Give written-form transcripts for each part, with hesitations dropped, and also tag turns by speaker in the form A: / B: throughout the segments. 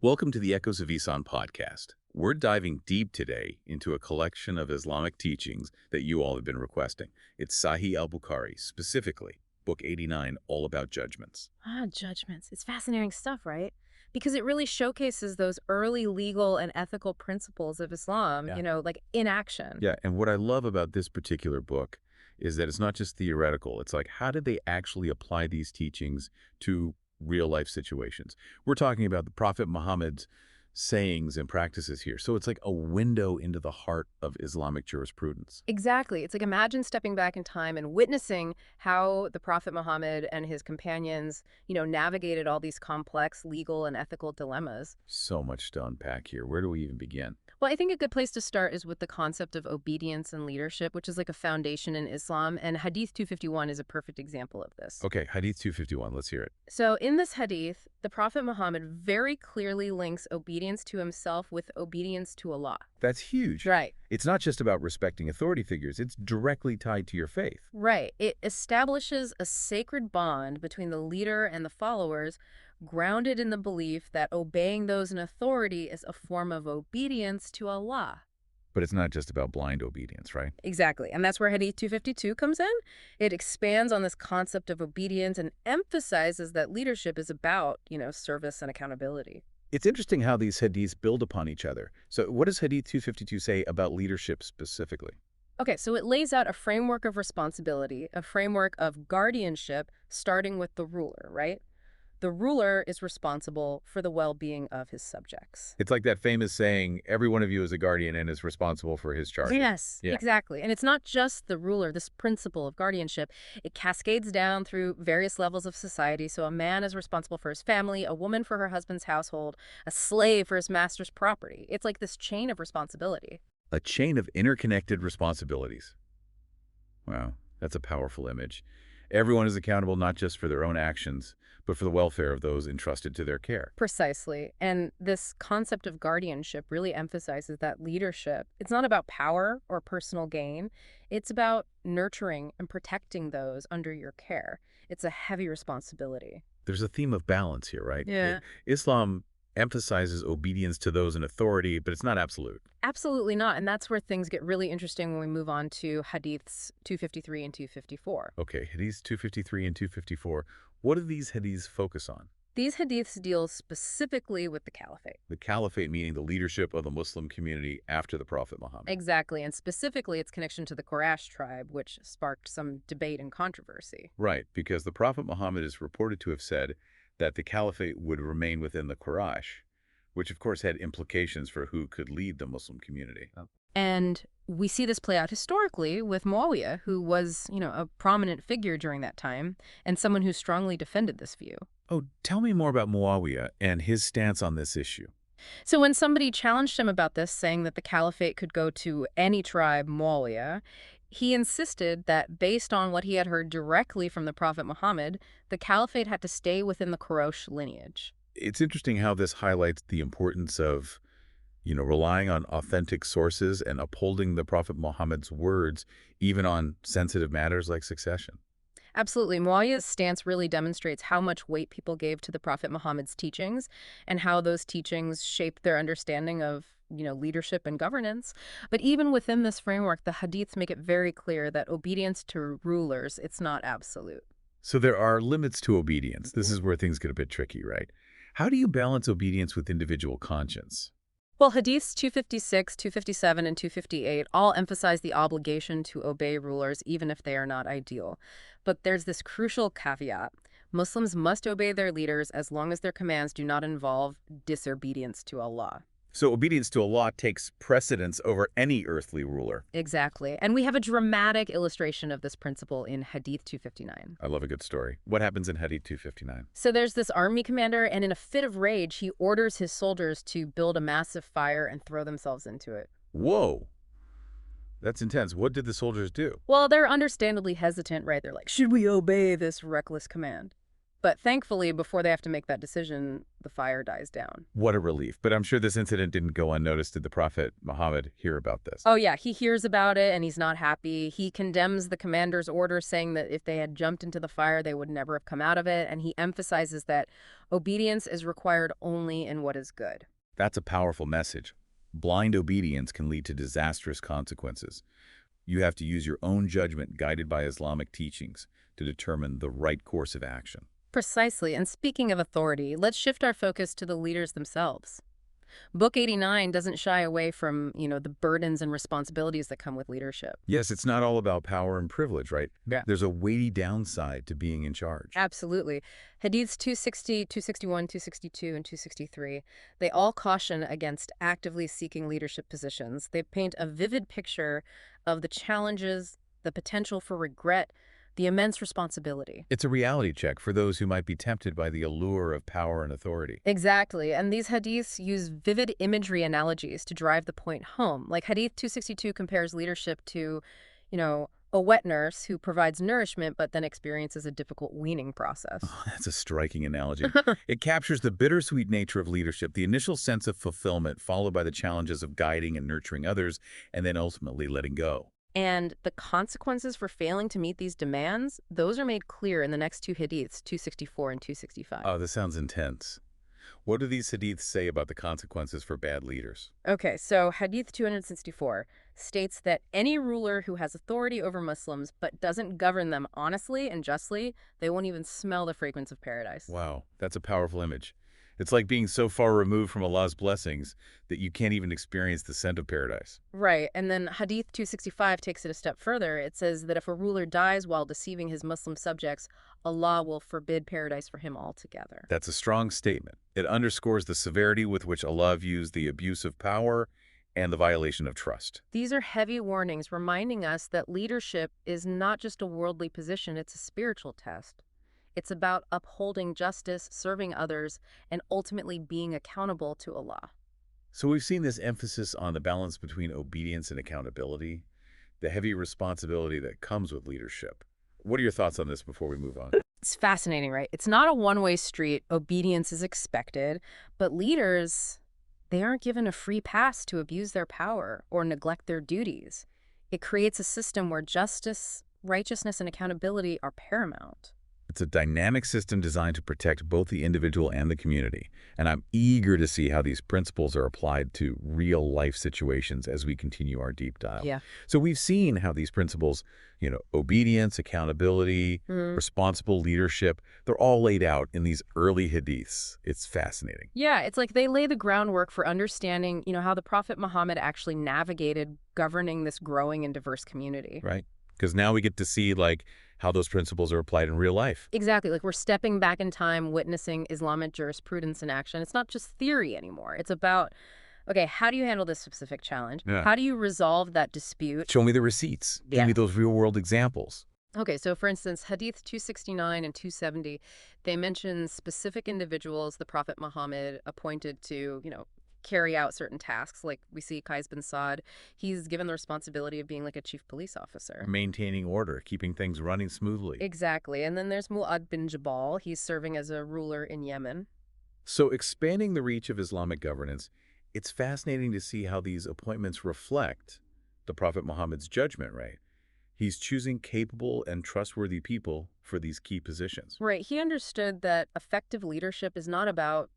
A: Welcome to the Echoes of Ihsan podcast. We're diving deep today into a collection of Islamic teachings that you all have been requesting. It's Sahih Bukhari, specifically, Book 89, all about judgments.
B: Judgments. It's fascinating stuff, right? Because it really showcases those early legal and ethical principles of Islam,
A: Yeah.
B: like in action.
A: Yeah, and what I love about this particular book is that it's not just theoretical. It's like, how did they actually apply these teachings to real-life situations? We're talking about the Prophet Muhammad's sayings and practices here. So it's like a window into the heart of Islamic jurisprudence.
B: Exactly. It's like imagine stepping back in time and witnessing how the Prophet Muhammad and his companions, navigated all these complex legal and ethical dilemmas.
A: So much to unpack here. Where do we even begin?
B: Well, I think a good place to start is with the concept of obedience and leadership, which is like a foundation in Islam, and Hadith 251 is a perfect example of this.
A: Okay, Hadith 251, let's hear it.
B: So in this hadith, the Prophet Muhammad very clearly links obedience to himself with obedience to Allah.
A: That's huge.
B: Right.
A: It's not just about respecting authority figures, it's directly tied to your faith.
B: Right. It establishes a sacred bond between the leader and the followers, grounded in the belief that obeying those in authority is a form of obedience to Allah.
A: But it's not just about blind obedience, right?
B: Exactly. And that's where Hadith 252 comes in. It expands on this concept of obedience and emphasizes that leadership is about, service and accountability.
A: It's interesting how these hadiths build upon each other. So what does Hadith 252 say about leadership specifically?
B: Okay, so it lays out a framework of responsibility, a framework of guardianship, starting with the ruler, right? The ruler is responsible for the well-being of his subjects.
A: It's like that famous saying, every one of you is a guardian and is responsible for his charges.
B: Yes,
A: Yeah.
B: exactly. And it's not just the ruler, this principle of guardianship. It cascades down through various levels of society. So a man is responsible for his family, a woman for her husband's household, a slave for his master's property. It's like this chain of responsibility.
A: A chain of interconnected responsibilities. Wow, that's a powerful image. Everyone is accountable not just for their own actions, but for the welfare of those entrusted to their care.
B: Precisely. And this concept of guardianship really emphasizes that leadership, it's not about power or personal gain. It's about nurturing and protecting those under your care. It's a heavy responsibility.
A: There's a theme of balance here, right?
B: Yeah.
A: Islam emphasizes obedience to those in authority, but it's not absolute.
B: Absolutely not. And that's where things get really interesting when we move on to Hadiths 253 and 254.
A: Okay, Hadiths 253 and 254. What do these hadiths focus on?
B: These hadiths deal specifically with the caliphate.
A: The caliphate meaning the leadership of the Muslim community after the Prophet Muhammad.
B: Exactly, and specifically its connection to the Quraysh tribe, which sparked some debate and controversy.
A: Right, because the Prophet Muhammad is reported to have said that the caliphate would remain within the Quraysh, which of course had implications for who could lead the Muslim community.
B: And we see this play out historically with Muawiyah, who was, a prominent figure during that time and someone who strongly defended this view.
A: Oh, tell me more about Muawiyah and his stance on this issue.
B: So when somebody challenged him about this, saying that the caliphate could go to any tribe, Muawiyah, he insisted that based on what he had heard directly from the Prophet Muhammad, the caliphate had to stay within the Quraysh lineage.
A: It's interesting how this highlights the importance of, relying on authentic sources and upholding the Prophet Muhammad's words, even on sensitive matters like succession.
B: Absolutely. Muawiyah's stance really demonstrates how much weight people gave to the Prophet Muhammad's teachings and how those teachings shaped their understanding of, leadership and governance. But even within this framework, the hadiths make it very clear that obedience to rulers, it's not absolute.
A: So there are limits to obedience. This is where things get a bit tricky, right? How do you balance obedience with individual conscience?
B: Well, Hadiths 256, 257, and 258 all emphasize the obligation to obey rulers even if they are not ideal. But there's this crucial caveat. Muslims must obey their leaders as long as their commands do not involve disobedience to Allah.
A: So obedience to Allah takes precedence over any earthly ruler.
B: Exactly. And we have a dramatic illustration of this principle in Hadith 259.
A: I love a good story. What happens in Hadith 259?
B: So there's this army commander, and in a fit of rage, he orders his soldiers to build a massive fire and throw themselves into it.
A: Whoa. That's intense. What did the soldiers do?
B: Well, they're understandably hesitant, right? They're like, should we obey this reckless command? But thankfully, before they have to make that decision, the fire dies down.
A: What a relief. But I'm sure this incident didn't go unnoticed. Did the Prophet Muhammad hear about this?
B: Oh, yeah, he hears about it and he's not happy. He condemns the commander's order, saying that if they had jumped into the fire, they would never have come out of it. And he emphasizes that obedience is required only in what is good.
A: That's a powerful message. Blind obedience can lead to disastrous consequences. You have to use your own judgment guided by Islamic teachings to determine the right course of action.
B: Precisely. And speaking of authority, let's shift our focus to the leaders themselves. Book 89 doesn't shy away from, the burdens and responsibilities that come with leadership.
A: Yes, it's not all about power and privilege, right?
B: Yeah.
A: There's a weighty downside to being in charge.
B: Absolutely. Hadiths 260, 261, 262, and 263, they all caution against actively seeking leadership positions. They paint a vivid picture of the challenges, the potential for regret, the immense responsibility.
A: It's a reality check for those who might be tempted by the allure of power and authority.
B: Exactly. And these hadiths use vivid imagery analogies to drive the point home. Like Hadith 262 compares leadership to, a wet nurse who provides nourishment but then experiences a difficult weaning process.
A: Oh, that's a striking analogy. It captures the bittersweet nature of leadership, the initial sense of fulfillment followed by the challenges of guiding and nurturing others, and then ultimately letting go.
B: And the consequences for failing to meet these demands, those are made clear in the next two hadiths, 264 and 265.
A: Oh, this sounds intense. What do these hadiths say about the consequences for bad leaders?
B: Okay, so Hadith 264 states that any ruler who has authority over Muslims but doesn't govern them honestly and justly, they won't even smell the fragrance of paradise.
A: Wow, that's a powerful image. It's like being so far removed from Allah's blessings that you can't even experience the scent of paradise.
B: Right, and then Hadith 265 takes it a step further. It says that if a ruler dies while deceiving his Muslim subjects, Allah will forbid paradise for him altogether.
A: That's a strong statement. It underscores the severity with which Allah views the abuse of power and the violation of trust.
B: These are heavy warnings reminding us that leadership is not just a worldly position, it's a spiritual test. It's about upholding justice, serving others, and ultimately being accountable to Allah.
A: So we've seen this emphasis on the balance between obedience and accountability, the heavy responsibility that comes with leadership. What are your thoughts on this before we move on?
B: It's fascinating, right? It's not a one-way street. Obedience is expected, but leaders, they aren't given a free pass to abuse their power or neglect their duties. It creates a system where justice, righteousness, and accountability are paramount.
A: It's a dynamic system designed to protect both the individual and the community, and I'm eager to see how these principles are applied to real-life situations as we continue our deep dive.
B: Yeah.
A: So we've seen how these principles, obedience, accountability, responsible leadership, they're all laid out in these early hadiths. It's fascinating.
B: Yeah, it's like they lay the groundwork for understanding, how the Prophet Muhammad actually navigated governing this growing and diverse community.
A: Right? Because now we get to see, how those principles are applied in real life.
B: Exactly. Like we're stepping back in time, witnessing Islamic jurisprudence in action. It's not just theory anymore. It's about, okay, how do you handle this specific challenge?
A: Yeah.
B: How do you resolve that dispute?
A: Show me the receipts.
B: Yeah.
A: Give me those real-world examples.
B: Okay, so for instance, Hadith 269 and 270, they mention specific individuals the Prophet Muhammad appointed to, carry out certain tasks. Like we see Qais bin Saad, he's given the responsibility of being like a chief police officer.
A: Maintaining order, keeping things running smoothly.
B: Exactly. And then there's Mu'ad bin Jabal. He's serving as a ruler in Yemen.
A: So expanding the reach of Islamic governance, it's fascinating to see how these appointments reflect the Prophet Muhammad's judgment, right? He's choosing capable and trustworthy people for these key positions.
B: Right. He understood that effective leadership is not about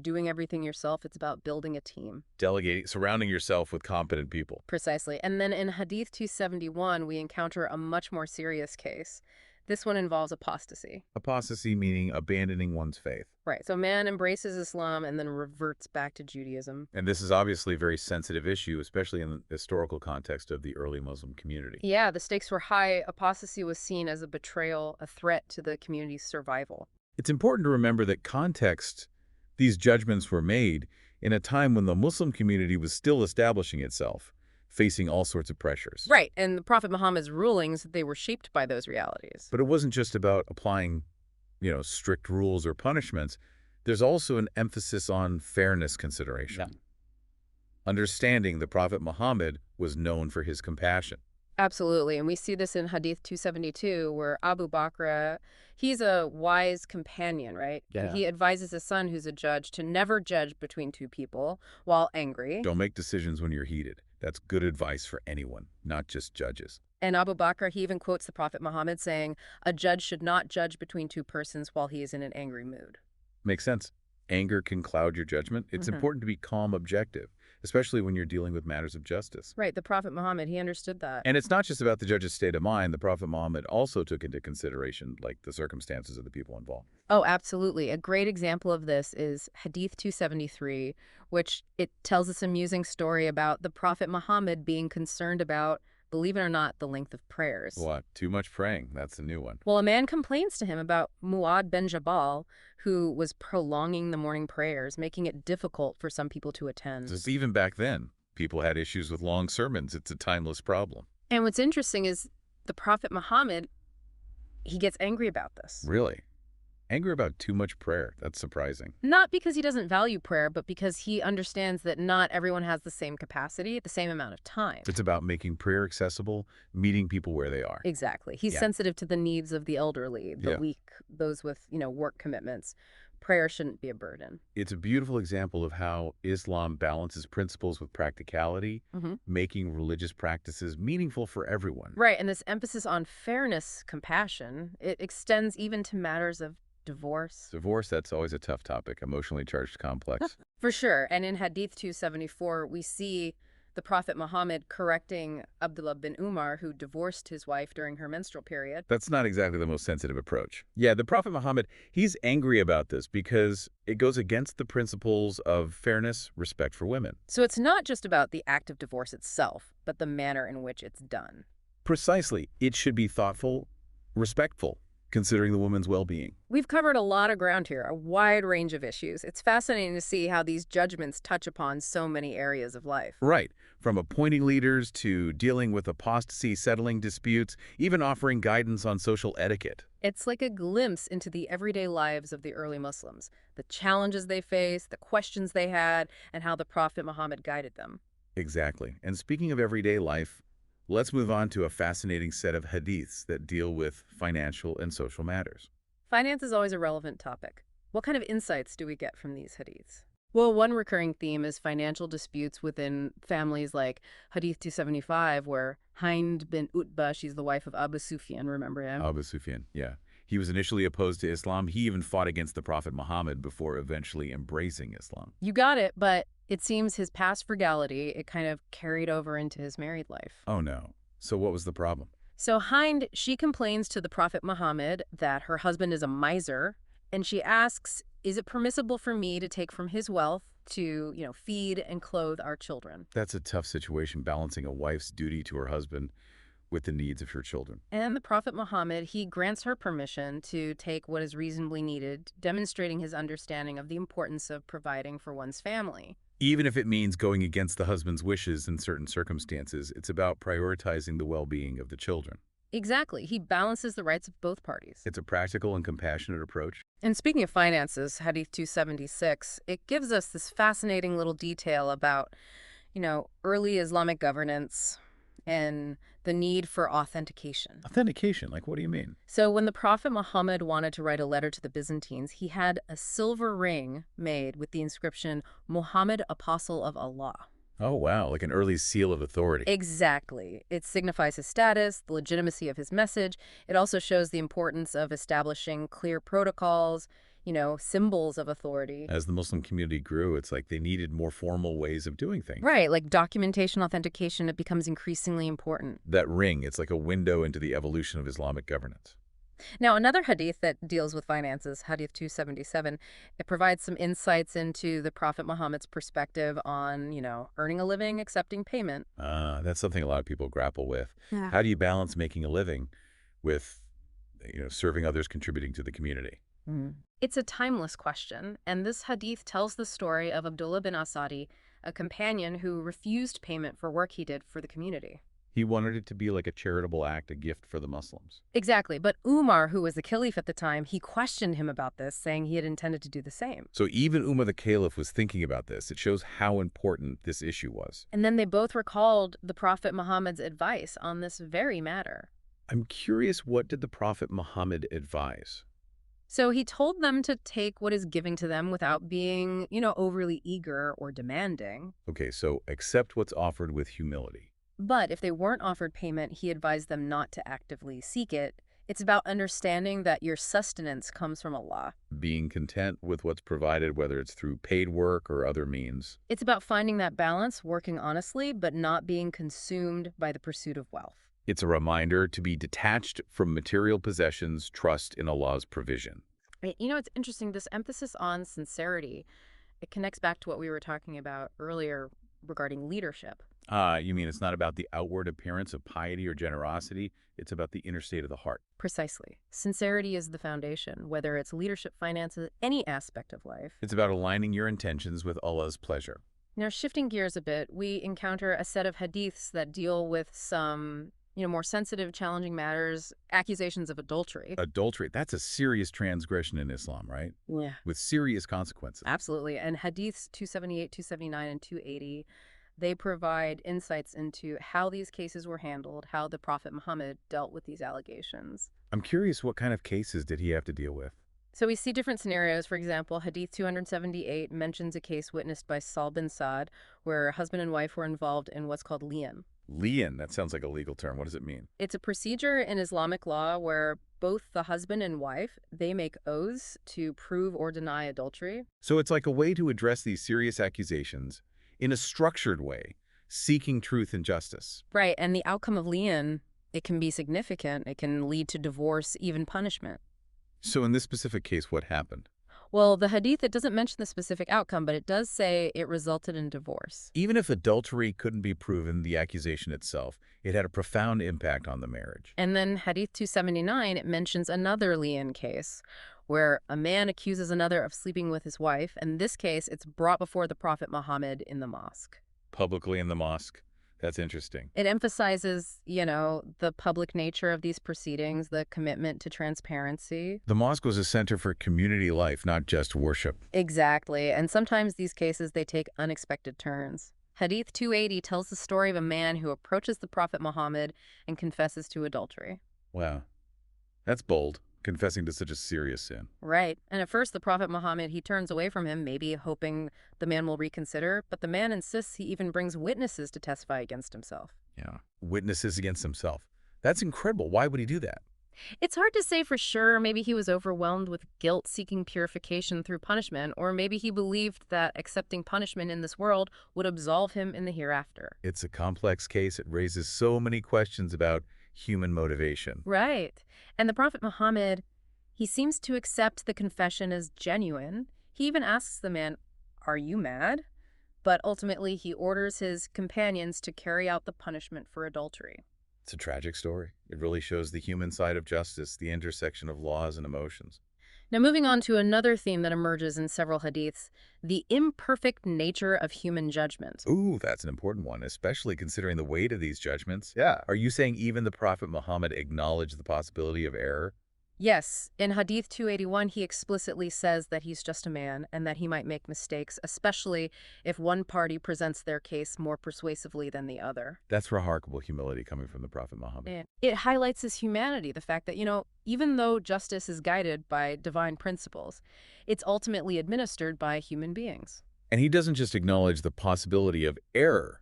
B: doing everything yourself. It's about building a team.
A: Delegating, surrounding yourself with competent people.
B: Precisely. And then in Hadith 271, we encounter a much more serious case. This one involves apostasy.
A: Apostasy meaning abandoning one's faith.
B: Right. So man embraces Islam and then reverts back to Judaism.
A: And this is obviously a very sensitive issue, especially in the historical context of the early Muslim community.
B: Yeah, the stakes were high. Apostasy was seen as a betrayal, a threat to the community's survival.
A: It's important to remember that these judgments were made in a time when the Muslim community was still establishing itself, facing all sorts of pressures.
B: Right, and the Prophet Muhammad's rulings, they were shaped by those realities.
A: But it wasn't just about applying, strict rules or punishments. There's also an emphasis on fairness consideration. Yeah. Understanding the Prophet Muhammad was known for his compassion.
B: Absolutely. And we see this in Hadith 272, where Abu Bakr, he's a wise companion, right?
A: Yeah.
B: He advises his son, who's a judge, to never judge between two people while angry.
A: Don't make decisions when you're heated. That's good advice for anyone, not just judges.
B: And Abu Bakr, he even quotes the Prophet Muhammad saying, a judge should not judge between two persons while he is in an angry mood.
A: Makes sense. Anger can cloud your judgment. It's important to be calm, objective, especially when you're dealing with matters of justice.
B: Right, the Prophet Muhammad, he understood that.
A: And it's not just about the judge's state of mind. The Prophet Muhammad also took into consideration, like, the circumstances of the people involved.
B: Oh, absolutely. A great example of this is Hadith 273, which it tells this amusing story about the Prophet Muhammad being concerned about, believe it or not, the length of prayers.
A: What? Too much praying. That's a new one.
B: Well, a man complains to him about Mu'adh bin Jabal, who was prolonging the morning prayers, making it difficult for some people to attend.
A: Just even back then, people had issues with long sermons. It's a timeless problem.
B: And what's interesting is the Prophet Muhammad, he gets angry about this.
A: Really? Angry about too much prayer. That's surprising.
B: Not because he doesn't value prayer, but because he understands that not everyone has the same capacity at the same amount of time.
A: It's about making prayer accessible, meeting people where they are.
B: Exactly. He's sensitive to the needs of the elderly, the weak, those with, work commitments. Prayer shouldn't be a burden.
A: It's a beautiful example of how Islam balances principles with practicality, making religious practices meaningful for everyone.
B: Right, and this emphasis on fairness, compassion, it extends even to matters of divorce.
A: Divorce, that's always a tough topic, emotionally charged, complex.
B: For sure. And in Hadith 274, we see the Prophet Muhammad correcting Abdullah bin Umar, who divorced his wife during her menstrual period.
A: That's not exactly the most sensitive approach. Yeah, the Prophet Muhammad, he's angry about this because it goes against the principles of fairness, respect for women.
B: So it's not just about the act of divorce itself, but the manner in which it's done.
A: Precisely. It should be thoughtful, respectful, considering the woman's well-being.
B: We've covered a lot of ground here, a wide range of issues. It's fascinating to see how these judgments touch upon so many areas of life.
A: Right. From appointing leaders to dealing with apostasy, settling disputes, even offering guidance on social etiquette.
B: It's like a glimpse into the everyday lives of the early Muslims, the challenges they faced, the questions they had, and how the Prophet Muhammad guided them.
A: Exactly. And speaking of everyday life, let's move on to a fascinating set of hadiths that deal with financial and social matters.
B: Finance is always a relevant topic. What kind of insights do we get from these hadiths? Well, one recurring theme is financial disputes within families, like Hadith 275, where Hind bin Utbah, she's the wife of Abu Sufyan, remember him?
A: Abu Sufyan, yeah. He was initially opposed to Islam. He even fought against the Prophet Muhammad before eventually embracing Islam.
B: You got it, but it seems his past frugality, it kind of carried over into his married life.
A: Oh, no. So what was the problem?
B: So Hind, she complains to the Prophet Muhammad that her husband is a miser, and she asks, is it permissible for me to take from his wealth to, feed and clothe our children?
A: That's a tough situation, balancing a wife's duty to her husband with the needs of her children.
B: And the Prophet Muhammad, he grants her permission to take what is reasonably needed, demonstrating his understanding of the importance of providing for one's family.
A: Even if it means going against the husband's wishes in certain circumstances, it's about prioritizing the well-being of the children.
B: Exactly. He balances the rights of both parties.
A: It's a practical and compassionate approach.
B: And speaking of finances, Hadith 276, it gives us this fascinating little detail about, early Islamic governance and the need for authentication.
A: Authentication? Like, what do you mean?
B: So when the Prophet Muhammad wanted to write a letter to the Byzantines, he had a silver ring made with the inscription, Muhammad, Apostle of Allah.
A: Oh, wow. Like an early seal of authority.
B: Exactly. It signifies his status, the legitimacy of his message. It also shows the importance of establishing clear protocols, symbols of authority.
A: As the Muslim community grew, it's like they needed more formal ways of doing things.
B: Right, like documentation, authentication, it becomes increasingly important.
A: That ring, it's like a window into the evolution of Islamic governance.
B: Now, another hadith that deals with finances, Hadith 277, it provides some insights into the Prophet Muhammad's perspective on, earning a living, accepting payment.
A: That's something a lot of people grapple with.
B: Yeah.
A: How do you balance making a living with, serving others, contributing to the community?
B: It's a timeless question, and this hadith tells the story of Abdullah bin Asadi, a companion who refused payment for work he did for the community.
A: He wanted it to be like a charitable act, a gift for the Muslims.
B: Exactly. But Umar, who was the caliph at the time, he questioned him about this, saying he had intended to do the same.
A: So even Umar the Caliph was thinking about this. It shows how important this issue was.
B: And then they both recalled the Prophet Muhammad's advice on this very matter.
A: I'm curious, what did the Prophet Muhammad advise?
B: So he told them to take what is given to them without being, overly eager or demanding.
A: Okay, so accept what's offered with humility.
B: But if they weren't offered payment, he advised them not to actively seek it. It's about understanding that your sustenance comes from Allah.
A: Being content with what's provided, whether it's through paid work or other means.
B: It's about finding that balance, working honestly, but not being consumed by the pursuit of wealth.
A: It's a reminder to be detached from material possessions, trust in Allah's provision.
B: It's interesting, this emphasis on sincerity, it connects back to what we were talking about earlier regarding leadership.
A: You mean it's not about the outward appearance of piety or generosity, it's about the inner state of the heart.
B: Precisely. Sincerity is the foundation, whether it's leadership, finances, any aspect of life.
A: It's about aligning your intentions with Allah's pleasure.
B: Now, shifting gears a bit, we encounter a set of hadiths that deal with some more sensitive, challenging matters, accusations of adultery.
A: Adultery, that's a serious transgression in Islam, right?
B: Yeah.
A: With serious consequences.
B: Absolutely. And hadiths 278, 279, and 280, they provide insights into how these cases were handled, how the Prophet Muhammad dealt with these allegations.
A: I'm curious, what kind of cases did he have to deal with?
B: So we see different scenarios. For example, Hadith 278 mentions a case witnessed by Sahl bin Sa'd where husband and wife were involved in what's called li'an.
A: Li'an, that sounds like a legal term. What does it mean?
B: It's a procedure in Islamic law where both the husband and wife, they make oaths to prove or deny adultery.
A: So it's like a way to address these serious accusations in a structured way, seeking truth and justice.
B: Right, and the outcome of li'an, it can be significant. It can lead to divorce, even punishment.
A: So in this specific case, what happened?
B: Well, the hadith, it doesn't mention the specific outcome, but it does say it resulted in divorce.
A: Even if adultery couldn't be proven, the accusation itself, it had a profound impact on the marriage.
B: And then Hadith 279, it mentions another li'an case where a man accuses another of sleeping with his wife. In this case, it's brought before the Prophet Muhammad in the mosque.
A: Publicly in the mosque. That's interesting.
B: It emphasizes, the public nature of these proceedings, the commitment to transparency.
A: The mosque was a center for community life, not just worship.
B: Exactly. And sometimes these cases, they take unexpected turns. Hadith 280 tells the story of a man who approaches the Prophet Muhammad and confesses to adultery.
A: Wow. That's bold, confessing to such a serious sin.
B: Right. And at first, the Prophet Muhammad, he turns away from him, maybe hoping the man will reconsider. But the man insists. He even brings witnesses to testify against himself.
A: Yeah. Witnesses against himself. That's incredible. Why would he do that?
B: It's hard to say for sure. Maybe he was overwhelmed with guilt, seeking purification through punishment, or maybe he believed that accepting punishment in this world would absolve him in the hereafter.
A: It's a complex case. It raises so many questions about human motivation.
B: Right. And the Prophet Muhammad, he seems to accept the confession as genuine. He even asks the man, "Are you mad?" But ultimately, he orders his companions to carry out the punishment for adultery.
A: It's a tragic story. It really shows the human side of justice, the intersection of laws and emotions.
B: Now, moving on to another theme that emerges in several hadiths, the imperfect nature of human judgment.
A: Ooh, that's an important one, especially considering the weight of these judgments.
C: Yeah.
A: Are you saying even the Prophet Muhammad acknowledged the possibility of error?
B: Yes, in Hadith 281, he explicitly says that he's just a man and that he might make mistakes, especially if one party presents their case more persuasively than the other.
A: That's remarkable humility coming from the Prophet Muhammad.
B: And it highlights his humanity, the fact that, even though justice is guided by divine principles, it's ultimately administered by human beings.
A: And he doesn't just acknowledge the possibility of error.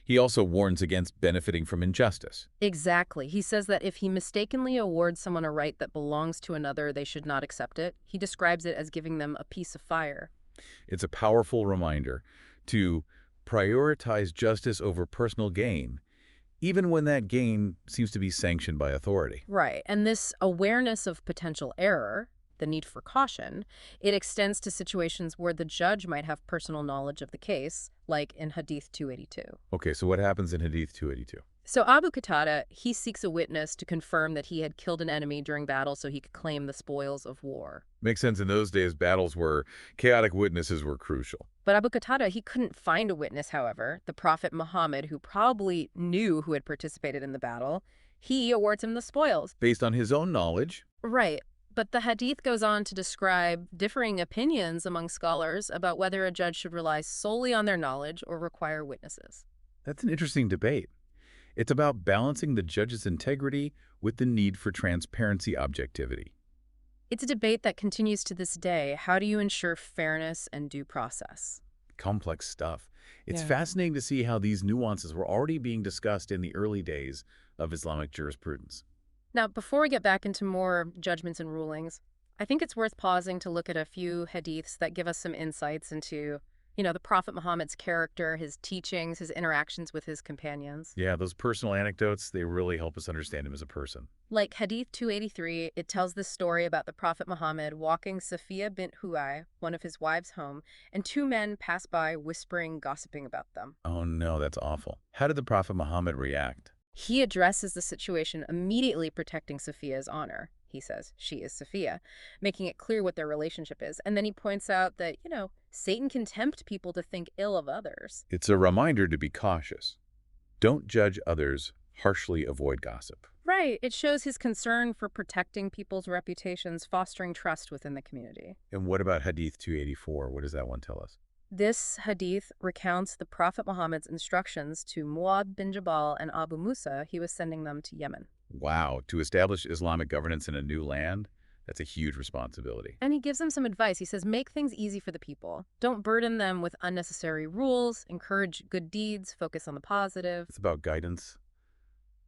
A: He also warns against benefiting from injustice.
B: Exactly. He says that if he mistakenly awards someone a right that belongs to another, they should not accept it. He describes it as giving them a piece of fire.
A: It's a powerful reminder to prioritize justice over personal gain, even when that gain seems to be sanctioned by authority.
B: Right. And this awareness of potential error, the need for caution, it extends to situations where the judge might have personal knowledge of the case, like in Hadith 282.
A: Okay, so what happens in Hadith 282?
B: So Abu Qatada, he seeks a witness to confirm that he had killed an enemy during battle so he could claim the spoils of war.
A: Makes sense. In those days, battles were chaotic. Witnesses were crucial.
B: But Abu Qatada, he couldn't find a witness, however. The Prophet Muhammad, who probably knew who had participated in the battle, he awards him the spoils.
A: Based on his own knowledge.
B: Right. But the hadith goes on to describe differing opinions among scholars about whether a judge should rely solely on their knowledge or require witnesses.
A: That's an interesting debate. It's about balancing the judge's integrity with the need for transparency objectivity.
B: It's a debate that continues to this day. How do you ensure fairness and due process?
A: Complex stuff. It's
B: Yeah.
A: fascinating to see how these nuances were already being discussed in the early days of Islamic jurisprudence.
B: Now, before we get back into more judgments and rulings, I think it's worth pausing to look at a few hadiths that give us some insights into, the Prophet Muhammad's character, his teachings, his interactions with his companions.
A: Yeah, those personal anecdotes, they really help us understand him as a person.
B: Like Hadith 283, it tells this story about the Prophet Muhammad walking Safiya bint Huyai, one of his wives, home, and two men pass by whispering, gossiping about them.
A: Oh no, that's awful. How did the Prophet Muhammad react?
B: He addresses the situation, immediately protecting Safiya's honor. He says she is Safiya, making it clear what their relationship is. And then he points out that, Satan can tempt people to think ill of others.
A: It's a reminder to be cautious. Don't judge others, harshly avoid gossip.
B: Right. It shows his concern for protecting people's reputations, fostering trust within the community.
A: And what about Hadith 284? What does that one tell us?
B: This hadith recounts the Prophet Muhammad's instructions to Mu'adh bin Jabal and Abu Musa. He was sending them to Yemen.
A: Wow, to establish Islamic governance in a new land? That's a huge responsibility.
B: And he gives them some advice. He says, make things easy for the people. Don't burden them with unnecessary rules. Encourage good deeds. Focus on the positive.
A: It's about guidance,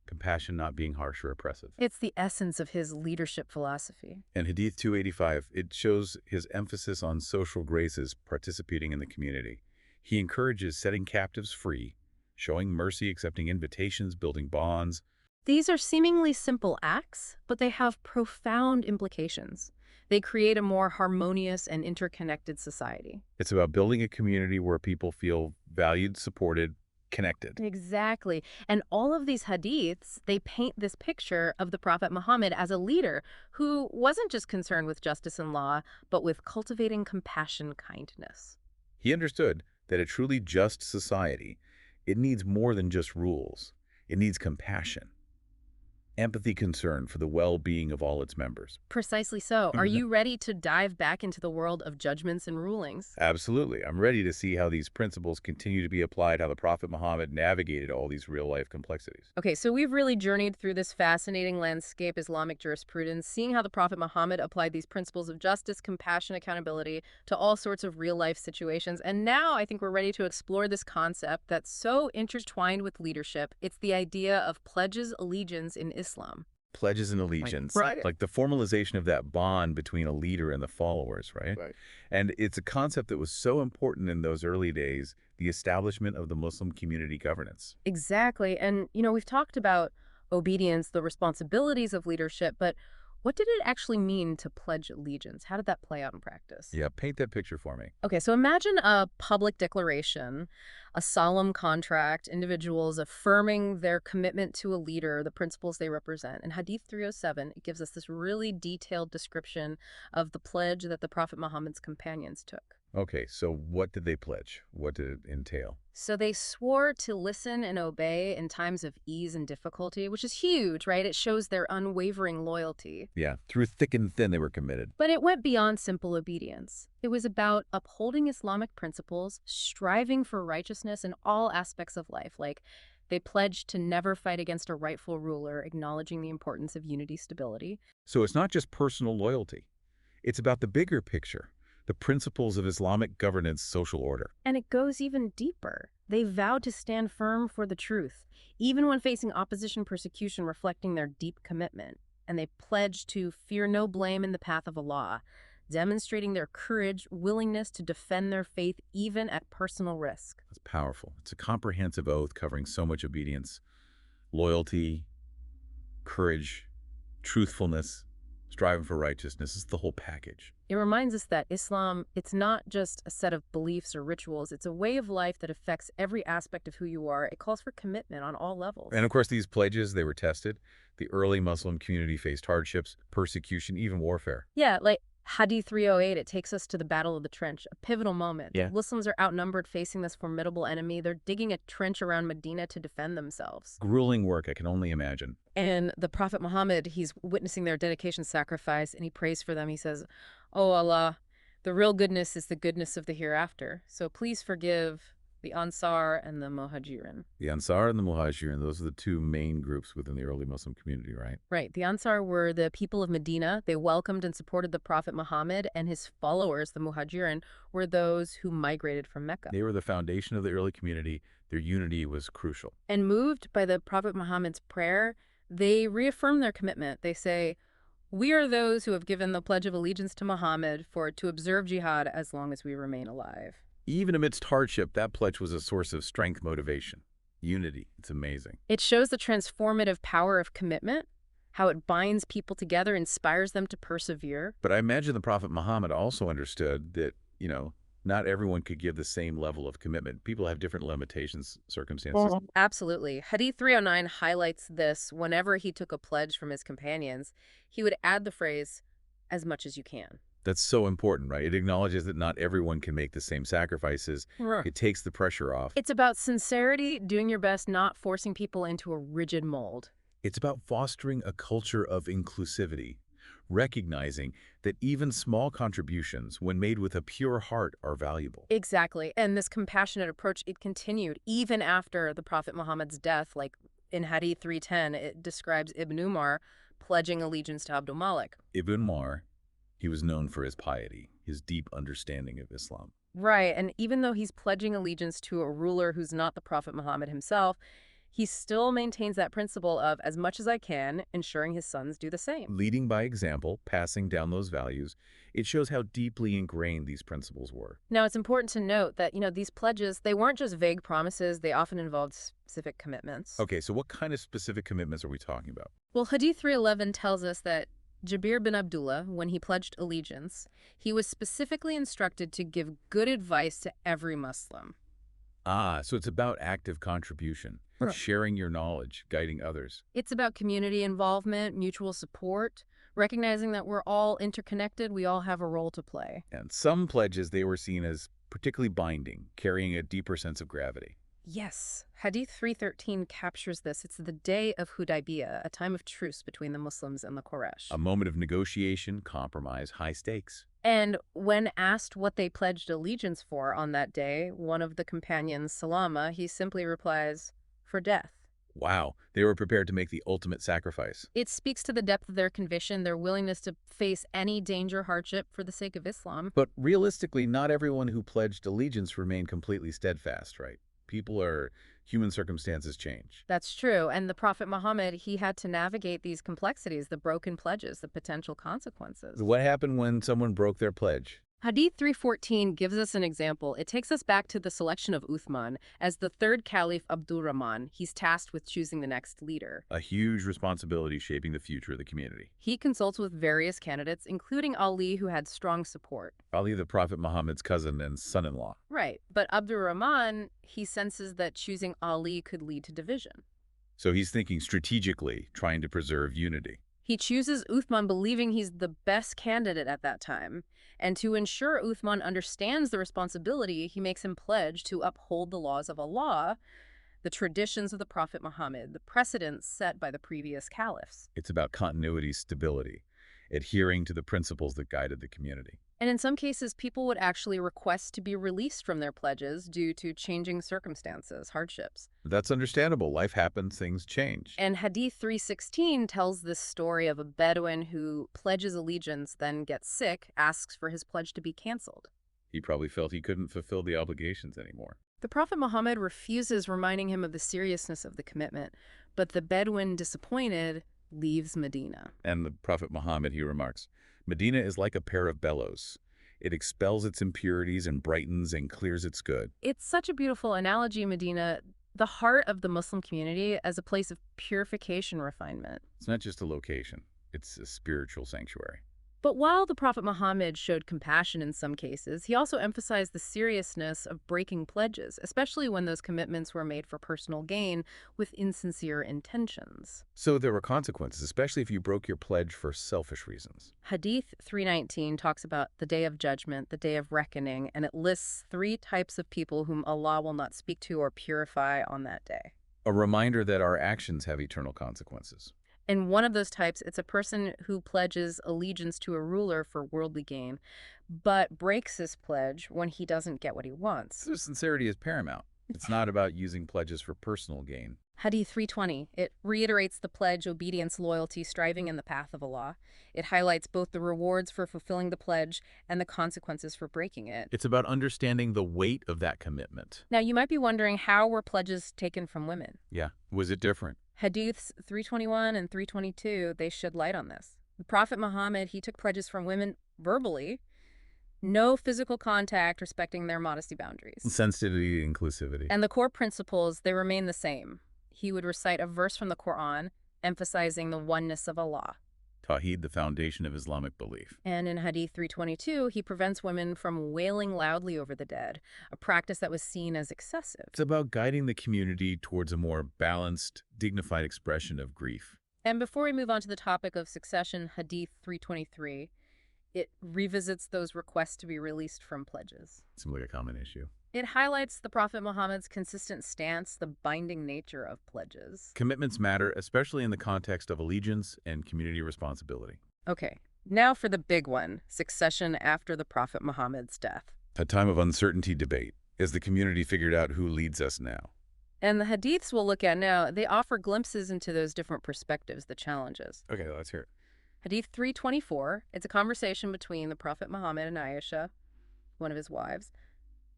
A: compassion, not being harsh or oppressive.
B: It's the essence of his leadership philosophy.
A: And Hadith 285, it shows his emphasis on social graces participating in the community. He encourages setting captives free, showing mercy, accepting invitations, building bonds.
B: These are seemingly simple acts, but they have profound implications. They create a more harmonious and interconnected society.
A: It's about building a community where people feel valued, supported, connected.
B: Exactly. And all of these hadiths, they paint this picture of the Prophet Muhammad as a leader who wasn't just concerned with justice and law, but with cultivating compassion, kindness.
A: He understood that a truly just society, it needs more than just rules. It needs compassion, empathy, concern for the well-being of all its members.
B: Precisely so. Are you ready to dive back into the world of judgments and rulings?
A: Absolutely. I'm ready to see how these principles continue to be applied, how the Prophet Muhammad navigated all these real-life complexities.
B: Okay, so we've really journeyed through this fascinating landscape, Islamic jurisprudence, seeing how the Prophet Muhammad applied these principles of justice, compassion, accountability to all sorts of real-life situations. And now I think we're ready to explore this concept that's so intertwined with leadership. It's the idea of pledges allegiance in Islam.
A: Pledges and allegiance,
C: Right.
A: like the formalization of that bond between a leader and the followers, right?
C: Right.
A: And it's a concept that was so important in those early days, the establishment of the Muslim community governance.
B: Exactly. And, we've talked about obedience, the responsibilities of leadership, but what did it actually mean to pledge allegiance? How did that play out in practice?
A: Yeah, paint that picture for me.
B: Okay, so imagine a public declaration, a solemn contract, individuals affirming their commitment to a leader, the principles they represent. In Hadith 307, it gives us this really detailed description of the pledge that the Prophet Muhammad's companions took.
A: Okay, so what did they pledge? What did it entail?
B: So they swore to listen and obey in times of ease and difficulty, which is huge, right? It shows their unwavering loyalty.
A: Yeah, through thick and thin they were committed.
B: But it went beyond simple obedience. It was about upholding Islamic principles, striving for righteousness in all aspects of life. Like, they pledged to never fight against a rightful ruler, acknowledging the importance of unity, stability.
A: So it's not just personal loyalty. It's about the bigger picture, the principles of Islamic governance, social order.
B: And it goes even deeper. They vowed to stand firm for the truth, even when facing opposition, persecution, reflecting their deep commitment. And they pledged to fear no blame in the path of Allah, demonstrating their courage, willingness to defend their faith even at personal risk.
A: That's powerful. It's a comprehensive oath covering so much obedience, loyalty, courage, truthfulness, striving for righteousness. It's the whole package.
B: It reminds us that Islam, it's not just a set of beliefs or rituals. It's a way of life that affects every aspect of who you are. It calls for commitment on all levels.
A: And of course, these pledges, they were tested. The early Muslim community faced hardships, persecution, even warfare.
B: Yeah, like Hadith 308, it takes us to the Battle of the Trench, a pivotal moment.
A: Yeah.
B: Muslims are outnumbered facing this formidable enemy. They're digging a trench around Medina to defend themselves.
A: Grueling work, I can only imagine.
B: And the Prophet Muhammad, he's witnessing their dedication sacrifice, and he prays for them. He says, "Oh Allah, the real goodness is the goodness of the hereafter. So please forgive the Ansar and the Muhajirin."
A: The Ansar and the Muhajirin, those are the two main groups within the early Muslim community, right?
B: Right. The Ansar were the people of Medina. They welcomed and supported the Prophet Muhammad, and his followers, the Muhajirin, were those who migrated from Mecca.
A: They were the foundation of the early community. Their unity was crucial.
B: And moved by the Prophet Muhammad's prayer, they reaffirm their commitment. They say, "We are those who have given the Pledge of Allegiance to Muhammad to observe jihad as long as we remain alive."
A: Even amidst hardship, that pledge was a source of strength, motivation, unity. It's amazing.
B: It shows the transformative power of commitment, how it binds people together, inspires them to persevere.
A: But I imagine the Prophet Muhammad also understood that, not everyone could give the same level of commitment. People have different limitations, circumstances.
B: Absolutely. Hadith 309 highlights this. Whenever he took a pledge from his companions, he would add the phrase, "as much as you can."
A: That's so important, right? It acknowledges that not everyone can make the same sacrifices.
B: Right.
A: It takes the pressure off.
B: It's about sincerity, doing your best, not forcing people into a rigid mold.
A: It's about fostering a culture of inclusivity, recognizing that even small contributions, when made with a pure heart, are valuable.
B: Exactly. And this compassionate approach, it continued even after the Prophet Muhammad's death. Like in Hadith 310, it describes Ibn Umar pledging allegiance to Abdul Malik.
A: Ibn Umar, he was known for his piety, his deep understanding of Islam.
B: Right. And even though he's pledging allegiance to a ruler who's not the Prophet Muhammad himself, he still maintains that principle of as much as I can, ensuring his sons do the same.
A: Leading by example, passing down those values, it shows how deeply ingrained these principles were.
B: Now, it's important to note that, these pledges, they weren't just vague promises. They often involved specific commitments.
A: Okay, so what kind of specific commitments are we talking about?
B: Well, Hadith 311 tells us that Jabir bin Abdullah, when he pledged allegiance, he was specifically instructed to give good advice to every Muslim.
A: So it's about active contribution, sharing your knowledge, guiding others.
B: It's about community involvement, mutual support, recognizing that we're all interconnected, we all have a role to play.
A: And some pledges, they were seen as particularly binding, carrying a deeper sense of gravity.
B: Yes. Hadith 313 captures this. It's the day of Hudaybiyah, a time of truce between the Muslims and the Quraysh.
A: A moment of negotiation, compromise, high stakes.
B: And when asked what they pledged allegiance for on that day, one of the companions, Salama, he simply replies, "For death."
A: Wow, they were prepared to make the ultimate sacrifice.
B: It speaks to the depth of their conviction, their willingness to face any danger, hardship for the sake of Islam.
A: But realistically, not everyone who pledged allegiance remained completely steadfast, right? Human circumstances change.
B: That's true. And the Prophet Muhammad, he had to navigate these complexities, the broken pledges, the potential consequences.
A: What happened when someone broke their pledge?
B: Hadith 314 gives us an example. It takes us back to the selection of Uthman. As the third caliph Abdurrahman, he's tasked with choosing the next leader.
A: A huge responsibility shaping the future of the community.
B: He consults with various candidates, including Ali, who had strong support.
A: Ali, the Prophet Muhammad's cousin and son-in-law.
B: Right. But Abdurrahman, he senses that choosing Ali could lead to division.
A: So he's thinking strategically, trying to preserve unity.
B: He chooses Uthman believing he's the best candidate at that time. And to ensure Uthman understands the responsibility, he makes him pledge to uphold the laws of Allah, the traditions of the Prophet Muhammad, the precedents set by the previous caliphs.
A: It's about continuity, stability, adhering to the principles that guided the community.
B: And in some cases, people would actually request to be released from their pledges due to changing circumstances, hardships.
A: That's understandable. Life happens, things change.
B: And Hadith 316 tells this story of a Bedouin who pledges allegiance, then gets sick, asks for his pledge to be canceled.
A: He probably felt he couldn't fulfill the obligations anymore.
B: The Prophet Muhammad refuses, reminding him of the seriousness of the commitment. But the Bedouin, disappointed, leaves Medina.
A: And the Prophet Muhammad, he remarks, Medina is like a pair of bellows. It expels its impurities and brightens and clears its good.
B: It's such a beautiful analogy, Medina, the heart of the Muslim community as a place of purification, refinement.
A: It's not just a location. It's a spiritual sanctuary.
B: But while the Prophet Muhammad showed compassion in some cases, he also emphasized the seriousness of breaking pledges, especially when those commitments were made for personal gain with insincere intentions.
A: So there were consequences, especially if you broke your pledge for selfish reasons.
B: Hadith 319 talks about the day of judgment, the day of reckoning, and it lists three types of people whom Allah will not speak to or purify on that day.
A: A reminder that our actions have eternal consequences.
B: In one of those types, it's a person who pledges allegiance to a ruler for worldly gain, but breaks his pledge when he doesn't get what he wants.
A: So sincerity is paramount. It's not about using pledges for personal gain.
B: Hadith 320, it reiterates the pledge, obedience, loyalty, striving in the path of Allah. It highlights both the rewards for fulfilling the pledge and the consequences for breaking it.
A: It's about understanding the weight of that commitment.
B: Now, you might be wondering, how were pledges taken from women?
A: Yeah. Was it different?
B: Hadiths 321 and 322, they shed light on this. The Prophet Muhammad, he took pledges from women verbally, no physical contact, respecting their modesty boundaries.
A: Sensitivity, inclusivity.
B: And the core principles, they remain the same. He would recite a verse from the Quran, emphasizing the oneness of Allah.
A: Tawheed, the foundation of Islamic belief.
B: And in Hadith 322, he prevents women from wailing loudly over the dead, a practice that was seen as excessive.
A: It's about guiding the community towards a more balanced, dignified expression of grief.
B: And before we move on to the topic of succession, Hadith 323, it revisits those requests to be released from pledges.
A: Seems like a common issue.
B: It highlights the Prophet Muhammad's consistent stance, the binding nature of pledges.
A: Commitments matter, especially in the context of allegiance and community responsibility.
B: Okay, now for the big one, succession after the Prophet Muhammad's death.
A: A time of uncertainty debate, as the community figured out who leads us now.
B: And the hadiths we'll look at now, they offer glimpses into those different perspectives, the challenges.
A: Okay, let's hear it.
B: Hadith 324, it's a conversation between the Prophet Muhammad and Aisha, one of his wives.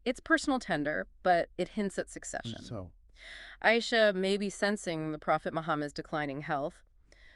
B: It's personal tender, but it hints at succession.
A: So,
B: Aisha may be sensing the Prophet Muhammad's declining health.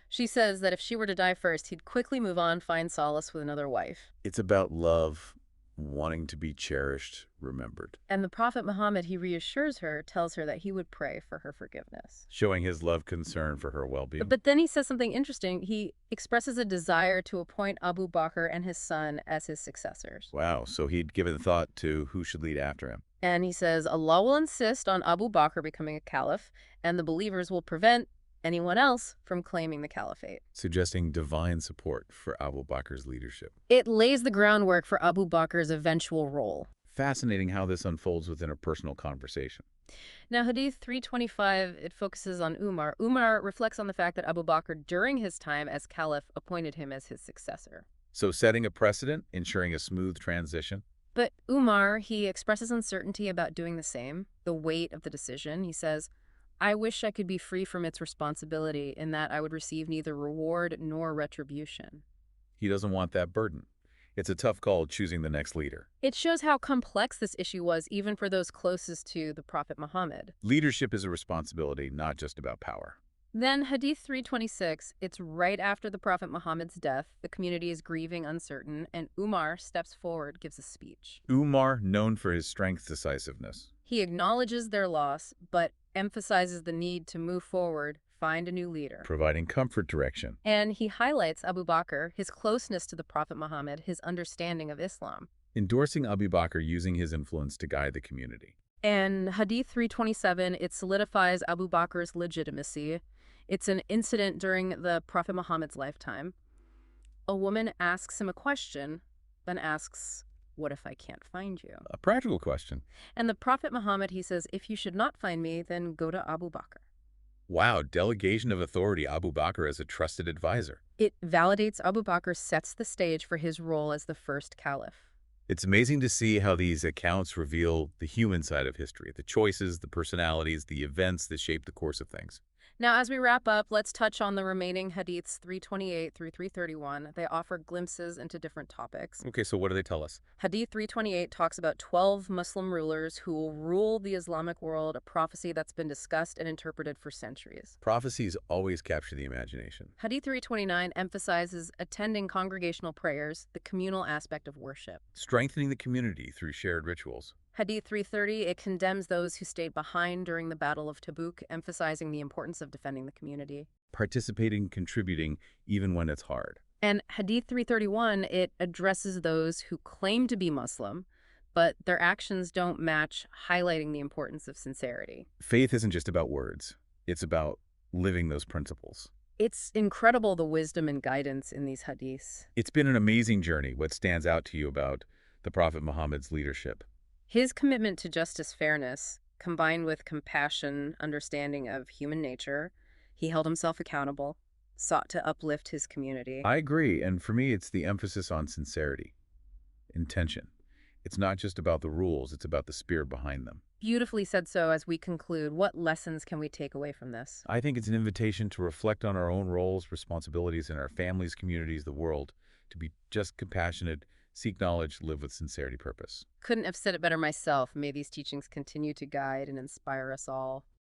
B: She says that if she were to die first, he'd quickly move on, find solace with another wife.
A: it's about love, wanting to be cherished, remembered.
B: And the Prophet Muhammad, he reassures her, tells her that he would pray for her forgiveness.
A: Showing his love concern for her well-being.
B: But then he says something interesting. He expresses a desire to appoint Abu Bakr and his son as his successors.
A: Wow, so he'd given thought to who should lead after him.
B: And he says Allah will insist on Abu Bakr becoming a caliph, and the believers will prevent anyone else from claiming the caliphate.
A: Suggesting divine support for Abu Bakr's leadership.
B: It lays the groundwork for Abu Bakr's eventual role.
A: Fascinating how this unfolds within a personal conversation.
B: Now, Hadith 325, it focuses on Umar. Umar reflects on the fact that Abu Bakr, during his time as caliph, appointed him as his successor.
A: So setting a precedent, ensuring a smooth transition.
B: But Umar, he expresses uncertainty about doing the same, the weight of the decision. He says, I wish I could be free from its responsibility in that I would receive neither reward nor retribution.
A: He doesn't want that burden. It's a tough call choosing the next leader.
B: It shows how complex this issue was even for those closest to the Prophet Muhammad.
A: Leadership is a responsibility, not just about power.
B: Then Hadith 326, it's right after the Prophet Muhammad's death. The community is grieving, uncertain, and Umar steps forward, gives a speech.
A: Umar, known for his strength, decisiveness.
B: He acknowledges their loss, but emphasizes the need to move forward, find a new leader.
A: Providing comfort, direction.
B: And he highlights Abu Bakr, his closeness to the Prophet Muhammad, his understanding of Islam.
A: Endorsing Abu Bakr, using his influence to guide the community.
B: And Hadith 327, it solidifies Abu Bakr's legitimacy. It's an incident during the Prophet Muhammad's lifetime. A woman asks him a question, then asks, what if I can't find you?
A: A practical question.
B: And the Prophet Muhammad, he says, if you should not find me, then go to Abu Bakr.
A: Wow, delegation of authority, Abu Bakr as a trusted advisor.
B: It validates Abu Bakr, sets the stage for his role as the first caliph.
A: It's amazing to see how these accounts reveal the human side of history, the choices, the personalities, the events that shape the course of things.
B: Now, as we wrap up, let's touch on the remaining hadiths 328 through 331. They offer glimpses into different topics.
A: Okay, so what do they tell us?
B: Hadith 328 talks about 12 Muslim rulers who will rule the Islamic world, a prophecy that's been discussed and interpreted for centuries.
A: Prophecies always capture the imagination.
B: Hadith 329 emphasizes attending congregational prayers, the communal aspect of worship.
A: Strengthening the community through shared rituals.
B: Hadith 330, it condemns those who stayed behind during the Battle of Tabuk, emphasizing the importance of defending the community.
A: Participating, contributing, even when it's hard.
B: And Hadith 331, it addresses those who claim to be Muslim, but their actions don't match, highlighting the importance of sincerity.
A: Faith isn't just about words. It's about living those principles.
B: It's incredible the wisdom and guidance in these hadiths.
A: It's been an amazing journey. What stands out to you about the Prophet Muhammad's leadership?
B: His commitment to justice, fairness, combined with compassion, understanding of human nature, he held himself accountable, sought to uplift his community.
A: I agree, and for me, it's the emphasis on sincerity, intention. It's not just about the rules, it's about the spirit behind them.
B: Beautifully said. So as we conclude, what lessons can we take away from this?
A: I think it's an invitation to reflect on our own roles, responsibilities in our families, communities, the world, to be just compassionate, seek knowledge, live with sincerity, purpose.
B: Couldn't have said it better myself. May these teachings continue to guide and inspire us all.